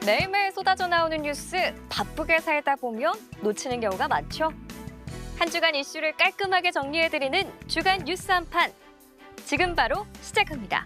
매일매일 쏟아져 나오는 뉴스, 바쁘게 살다 보면 놓치는 경우가 많죠. 한 주간 이슈를 깔끔하게 정리해드리는 주간 뉴스 한판. 지금 바로 시작합니다.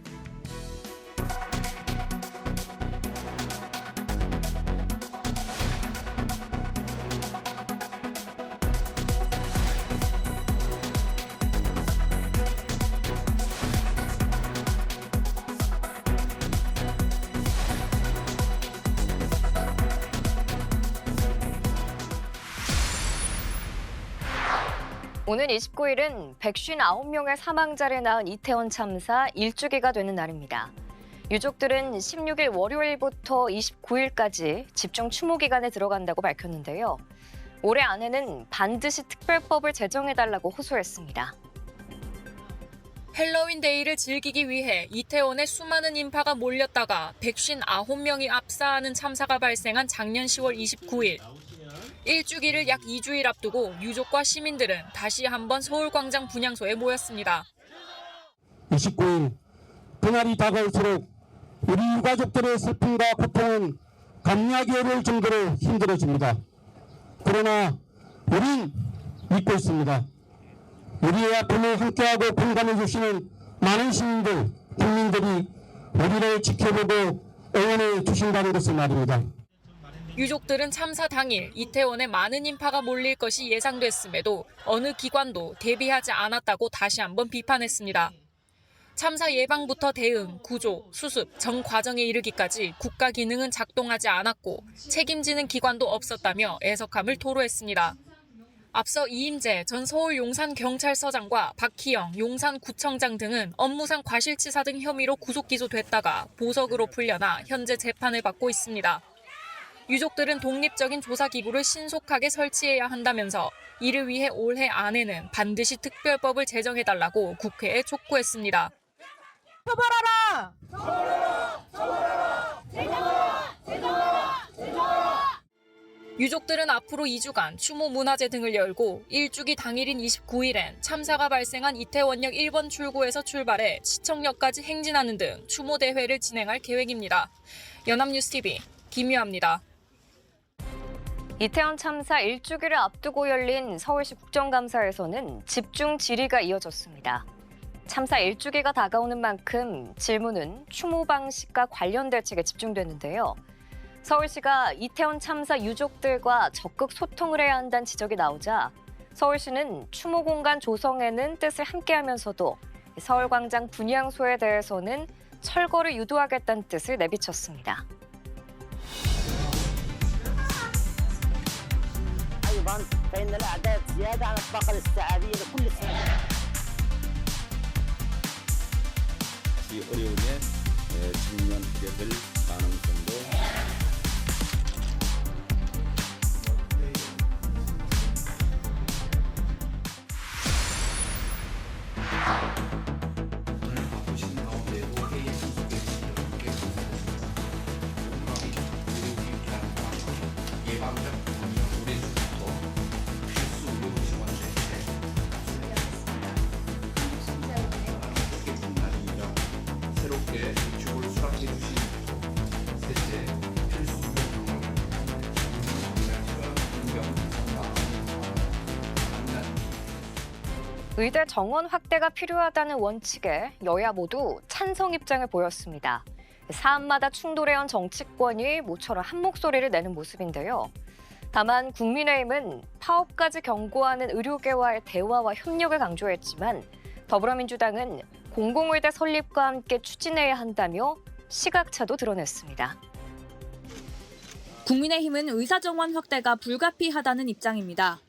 오늘 29일은 159명의 사망자를 낳은 이태원 참사 1주기가 되는 날입니다. 유족들은 16일 월요일부터 29일까지 집중 추모 기간에 들어간다고 밝혔는데요. 올해 안에는 반드시 특별법을 제정해달라고 호소했습니다. 헬로윈 데이를 즐기기 위해 이태원에 수많은 인파가 몰렸다가 159명이 압사하는 참사가 발생한 작년 10월 29일. 1주기를 약 2주일 앞두고 유족과 시민들은 다시 한번 서울광장 분향소에 모였습니다. 29일 그날이 다가올수록 우리 유가족들의 슬픔과 고통은 감내하기 어려울 정도로 힘들어집니다. 그러나 우린 믿고 있습니다. 우리의 아픔을 함께하고 공감해 주시는 많은 시민들, 국민들이 우리를 지켜보고 응원해 주신다는 것을 말입니다. 유족들은 참사 당일 이태원에 많은 인파가 몰릴 것이 예상됐음에도 어느 기관도 대비하지 않았다고 다시 한번 비판했습니다. 참사 예방부터 대응, 구조, 수습, 전 과정에 이르기까지 국가 기능은 작동하지 않았고 책임지는 기관도 없었다며 애석함을 토로했습니다. 앞서 이임재 전 서울 용산경찰서장과 박희영 용산구청장 등은 업무상 과실치사 등 혐의로 구속 기소됐다가 보석으로 풀려나 현재 재판을 받고 있습니다. 유족들은 독립적인 조사기구를 신속하게 설치해야 한다면서 이를 위해 올해 안에는 반드시 특별법을 제정해달라고 국회에 촉구했습니다. 처벌하라! 유족들은 앞으로 2주간 추모 문화제 등을 열고 1주기 당일인 29일엔 참사가 발생한 이태원역 1번 출구에서 출발해 시청역까지 행진하는 등 추모 대회를 진행할 계획입니다. 연합뉴스TV 김유아입니다. 이태원 참사 1주기를 앞두고 열린 서울시 국정감사에서는 집중 질의가 이어졌습니다. 참사 1주기가 다가오는 만큼 질문은 추모 방식과 관련 대책에 집중됐는데요. 서울시가 이태원 참사 유족들과 적극 소통을 해야 한다는 지적이 나오자 서울시는 추모 공간 조성에는 뜻을 함께하면서도 서울광장 분향소에 대해서는 철거를 유도하겠다는 뜻을 내비쳤습니다. أيضا فإن الأعداد زيادة عن الطاقة الاستيعابية لكل سنة. 이 어려움에 직면하게 될 가능성도 새롭게 기축을 수락해 주신 셋째 필수 의대 정원 확대가 필요하다는 원칙에 여야 모두 찬성 입장을 보였습니다. 사안마다 충돌해온 정치권이 모처럼 한 목소리를 내는 모습인데요. 다만 국민의힘은 파업까지 경고하는 의료계와의 대화와 협력을 강조했지만 더불어민주당은 공공의대 설립과 함께 추진해야 한다며 시각차도 드러냈습니다. 국민의힘은 의사정원 확대가 불가피하다는 입장입니다.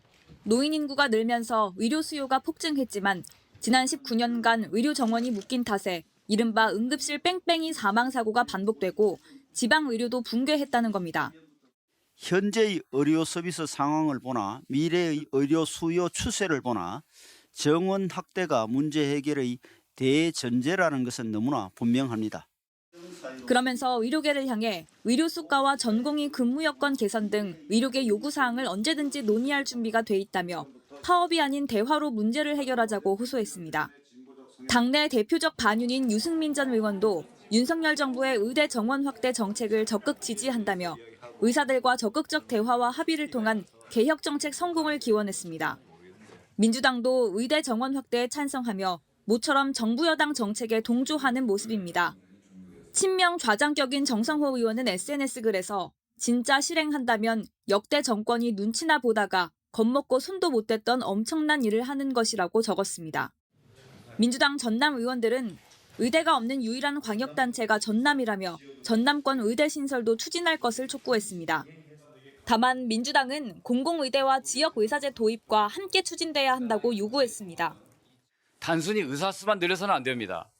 노인 인구가 늘면서 의료 수요가 폭증했지만 지난 19년간 의료 정원이 묶인 탓에 이른바 응급실 뺑뺑이 사망 사고가 반복되고 지방 의료도 붕괴했다는 겁니다. 현재의 의료 서비스 상황을 보나 미래의 의료 수요 추세를 보나 정원 확대가 문제 해결의 대전제라는 것은 너무나 분명합니다. 그러면서 의료계를 향해 의료 수가와 전공의 근무 여건 개선 등 의료계 요구사항을 언제든지 논의할 준비가 돼 있다며 파업이 아닌 대화로 문제를 해결하자고 호소했습니다. 당내 대표적 반윤인 유승민 전 의원도 윤석열 정부의 의대 정원 확대 정책을 적극 지지한다며 의사들과 적극적 대화와 합의를 통한 개혁 정책 성공을 기원했습니다. 민주당도 의대 정원 확대에 찬성하며 모처럼 정부 여당 정책에 동조하는 모습입니다. 친명 좌장격인 정성호 의원은 SNS 글에서 진짜 실행한다면 역대 정권이 눈치나 보다가 겁먹고 손도 못 댔던 엄청난 일을 하는 것이라고 적었습니다. 민주당 전남 의원들은 의대가 없는 유일한 광역단체가 전남이라며 전남권 의대 신설도 추진할 것을 촉구했습니다. 다만 민주당은 공공의대와 지역의사제 도입과 함께 추진돼야 한다고 요구했습니다. 단순히 의사 수만 늘려서는 안 됩니다.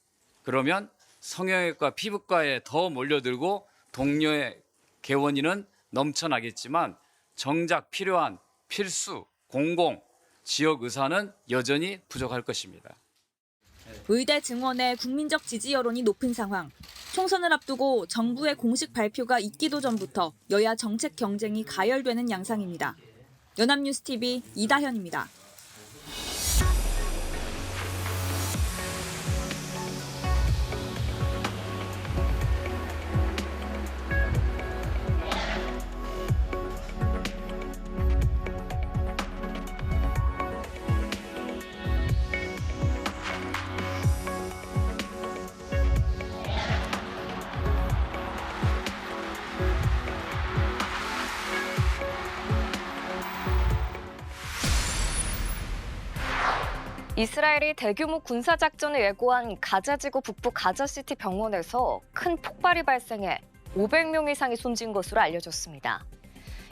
그러면 성형외과, 피부과에 더 몰려들고 동료의 개원인은 넘쳐나겠지만 정작 필요한 필수, 공공, 지역 의사는 여전히 부족할 것입니다. 의대 증원에 국민적 지지 여론이 높은 상황. 총선을 앞두고 정부의 공식 발표가 있기도 전부터 여야 정책 경쟁이 가열되는 양상입니다. 연합뉴스TV 이다현입니다. 이스라엘이 대규모 군사작전을 예고한 가자지구 북부 가자시티 병원에서 큰 폭발이 발생해 500명 이상이 숨진 것으로 알려졌습니다.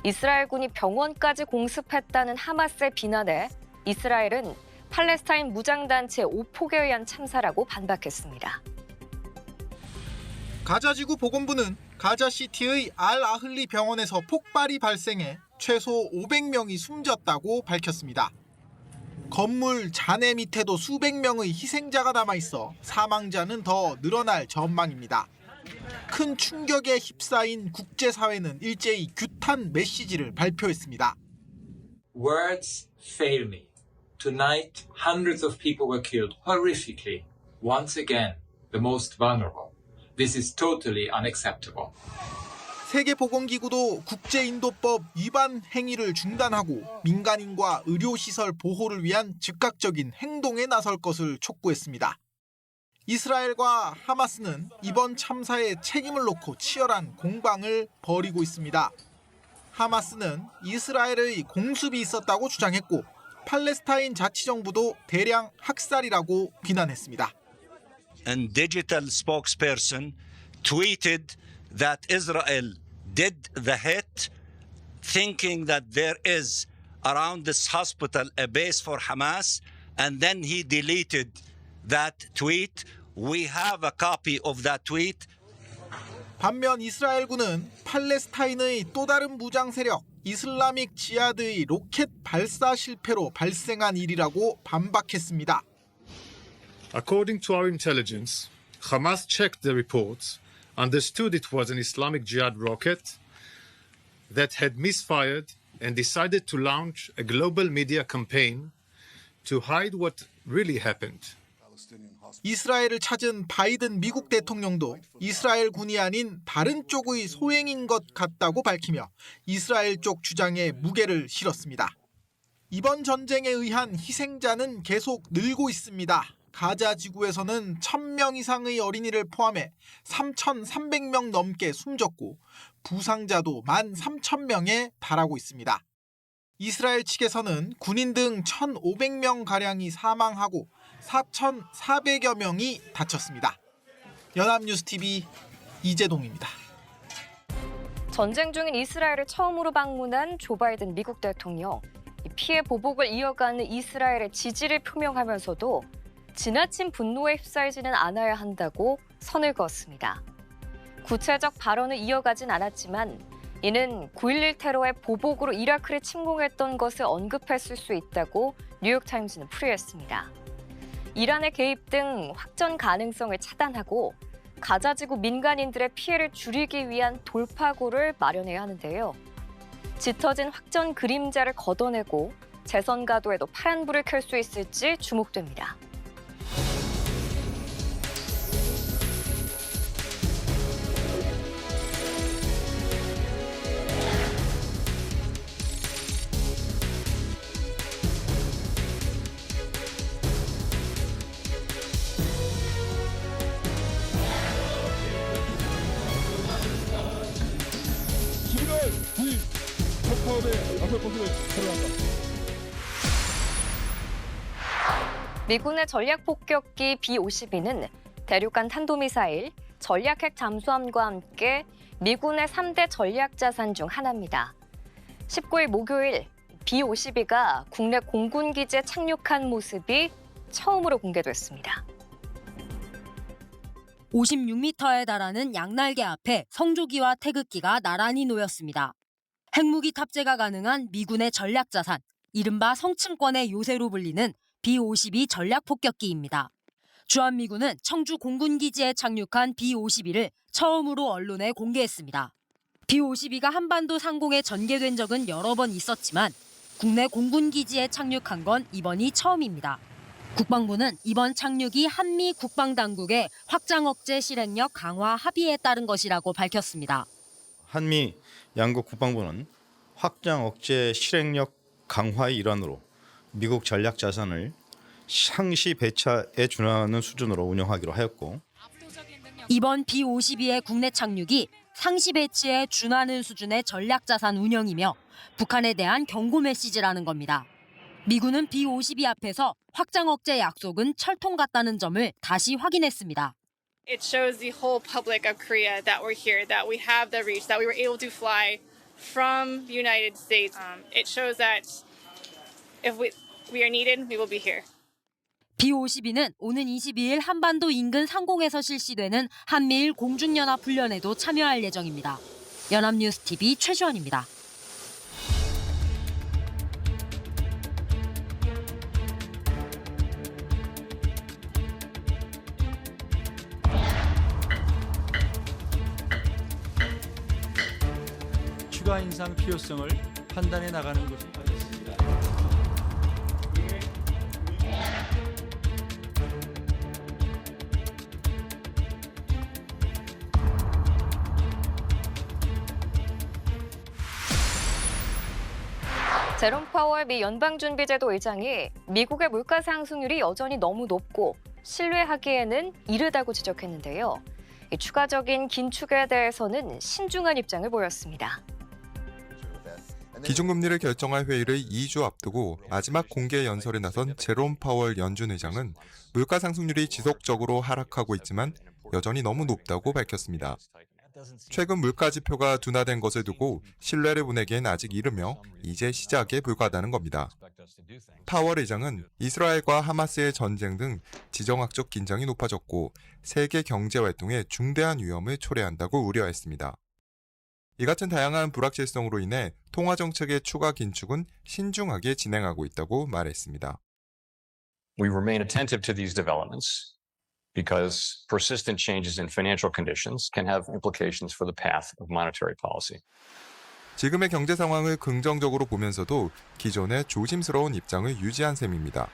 이스라엘군이 병원까지 공습했다는 하마스의 비난에 이스라엘은 팔레스타인 무장단체 오폭에 의한 참사라고 반박했습니다. 가자지구 보건부는 가자시티의 알-아흘리 병원에서 폭발이 발생해 최소 500명이 숨졌다고 밝혔습니다. 건물 잔해 밑에도 수백 명의 희생자가 남아있어 사망자는 더 늘어날 전망입니다. 큰 충격에 휩싸인 국제사회는 일제히 규탄 메시지를 발표했습니다. Words fail me. Tonight, hundreds of people were killed horrifically. Once again, the most vulnerable. This is totally unacceptable. 세계보건기구도 국제인도법 위반 행위를 중단하고 민간인과 의료시설 보호를 위한 즉각적인 행동에 나설 것을 촉구했습니다. 이스라엘과 하마스는 이번 참사에 책임을 놓고 치열한 공방을 벌이고 있습니다. 하마스는 이스라엘의 공습이 있었다고 주장했고 팔레스타인 자치정부도 대량 학살이라고 비난했습니다. And digital spokesperson tweeted that Israel did the hit, thinking that there is around this hospital a base for Hamas, and then he deleted that tweet. We have a copy of that tweet. 반면 이스라엘군은 팔레스타인의 또 다른 무장 세력 이슬라믹 지하드의 로켓 발사 실패로 발생한 일이라고 반박했습니다. According to our intelligence, Hamas checked the reports, understood it was an Islamic Jihad rocket that had misfired and decided to launch a global media campaign to hide what really happened. 이스라엘을 찾은 바이든 미국 대통령도 이스라엘 군이 아닌 다른 쪽의 소행인 것 같다고 밝히며 이스라엘 쪽 주장에 무게를 실었습니다. 이번 전쟁에 의한 희생자는 계속 늘고 있습니다. 가자 지구에서는 1,000명 이상의 어린이를 포함해 3,300명 넘게 숨졌고 부상자도 13,000명에 달하고 있습니다. 이스라엘 측에서는 군인 등 1,500명가량이 사망하고 4,400여 명이 다쳤습니다. 연합뉴스TV 이재동입니다. 전쟁 중인 이스라엘을 처음으로 방문한 조 바이든 미국 대통령. 피해 보복을 이어가는 이스라엘의 지지를 표명하면서도 지나친 분노에 휩싸이지는 않아야 한다고 선을 그었습니다. 구체적 발언을 이어가진 않았지만 이는 9.11 테러의 보복으로 이라크를 침공했던 것을 언급했을 수 있다고 뉴욕타임즈는 풀이했습니다. 이란의 개입 등 확전 가능성을 차단하고 가자지구 민간인들의 피해를 줄이기 위한 돌파구를 마련해야 하는데요. 짙어진 확전 그림자를 걷어내고 재선 가도에도 파란불을 켤 수 있을지 주목됩니다. 미군의 전략 폭격기 B-52는 대륙간 탄도미사일, 전략핵 잠수함과 함께 미군의 3대 전략 자산 중 하나입니다. 19일 목요일 B-52가 국내 공군 기지에 착륙한 모습이 처음으로 공개됐습니다. 56m에 달하는 양날개 앞에 성조기와 태극기가 나란히 놓였습니다. 핵무기 탑재가 가능한 미군의 전략 자산, 이른바 성층권의 요새로 불리는 B-52 전략 폭격기입니다. 주한미군은 청주 공군기지에 착륙한 B-52를 처음으로 언론에 공개했습니다. B-52가 한반도 상공에 전개된 적은 여러 번 있었지만 국내 공군기지에 착륙한 건 이번이 처음입니다. 국방부는 이번 착륙이 한미 국방당국의 확장 억제 실행력 강화 합의에 따른 것이라고 밝혔습니다. 한미 양국 국방부는 확장 억제 실행력 강화의 일환으로 미국 전략 자산을 상시 배차에 준하는 수준으로 운영하기로 하였고, 이번 B-52의 국내 착륙이 상시 배치에 준하는 수준의 전략 자산 운영이며 북한에 대한 경고 메시지라는 겁니다. 미군은 B-52 앞에서 확장 억제 약속은 철통 같다는 점을 다시 확인했습니다. It shows the whole public of Korea that we're here, that we have the reach, that we were able to fly from the United States. It shows that if we are needed, we will be here. B-52는 오는 22일 한반도 인근 상공에서 실시되는 한미일 공중연합 훈련에도 참여할 예정입니다. 연합뉴스TV 최시원입니다. 추가 인상 필요성을 판단해 나가는 것이 하겠습니다. 제롬 파월 미 연방준비제도 의장이 미국의 물가 상승률이 여전히 너무 높고 신뢰하기에는 이르다고 지적했는데요. 추가적인 긴축에 대해서는 신중한 입장을 보였습니다. 기준금리를 결정할 회의를 2주 앞두고 마지막 공개 연설에 나선 제롬 파월 연준 의장은 물가 상승률이 지속적으로 하락하고 있지만 여전히 너무 높다고 밝혔습니다. 최근 물가 지표가 둔화된 것을 두고 신뢰를 보내기엔 아직 이르며 이제 시작에 불과하다는 겁니다. 파월 의장은 이스라엘과 하마스의 전쟁 등 지정학적 긴장이 높아졌고 세계 경제 활동에 중대한 위험을 초래한다고 우려했습니다. 이 같은 다양한 불확실성으로 인해 통화 정책의 추가 긴축은 신중하게 진행하고 있다고 말했습니다. We remain attentive to these developments because persistent changes in financial conditions can have implications for the path of monetary policy. 지금의 경제 상황을 긍정적으로 보면서도 기존의 조심스러운 입장을 유지한 셈입니다.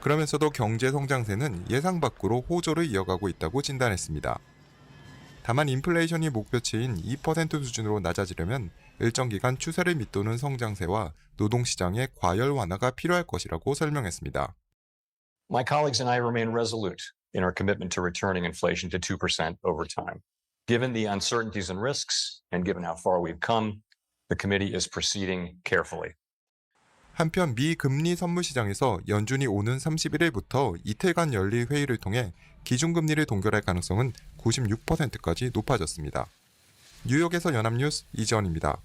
그러면서도 경제 성장세는 예상 밖으로 호조를 이어가고 있다고 진단했습니다. 다만 인플레이션이 목표치인 2% 수준으로 낮아지려면 일정 기간 추세를 밑도는 성장세와 노동시장의 과열 완화가 필요할 것이라고 설명했습니다. My colleagues and I remain resolute in our commitment to returning inflation to 2% over time. Given the uncertainties and risks, and given how far we've come, the committee is proceeding carefully. 한편 미 금리 선물 시장에서 연준이 오는 31일부터 이틀간 열릴 회의를 통해 기준금리를 동결할 가능성은 96%까지 높아졌습니다. 뉴욕에서 연합뉴스 이지원입니다.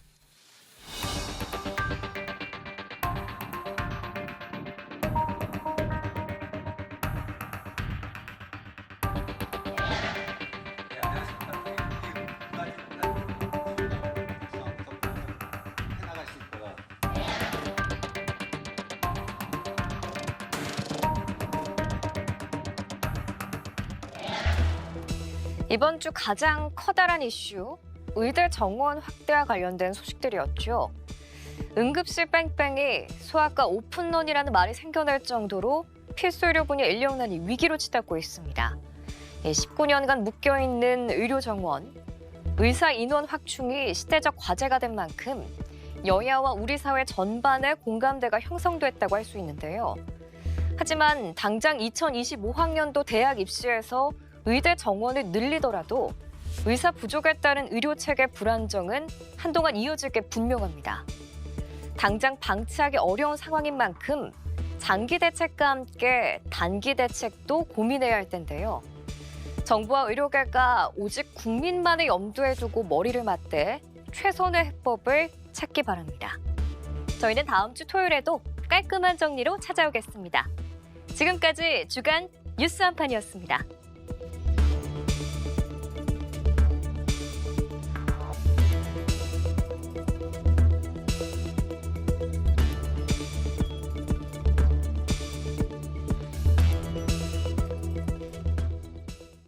이번 주 가장 커다란 이슈, 의대 정원 확대와 관련된 소식들이었죠. 응급실 뺑뺑이 소아과 오픈런이라는 말이 생겨날 정도로 필수 의료 분야 인력난이 위기로 치닫고 있습니다. 19년간 묶여있는 의료 정원, 의사 인원 확충이 시대적 과제가 된 만큼 여야와 우리 사회 전반의 공감대가 형성됐다고 할 수 있는데요. 하지만 당장 2025학년도 대학 입시에서 의대 정원을 늘리더라도 의사 부족에 따른 의료 체계 불안정은 한동안 이어질 게 분명합니다. 당장 방치하기 어려운 상황인 만큼 장기 대책과 함께 단기 대책도 고민해야 할 텐데요. 정부와 의료계가 오직 국민만을 염두에 두고 머리를 맞대 최선의 해법을 찾기 바랍니다. 저희는 다음 주 토요일에도 깔끔한 정리로 찾아오겠습니다. 지금까지 주간 뉴스 한판이었습니다.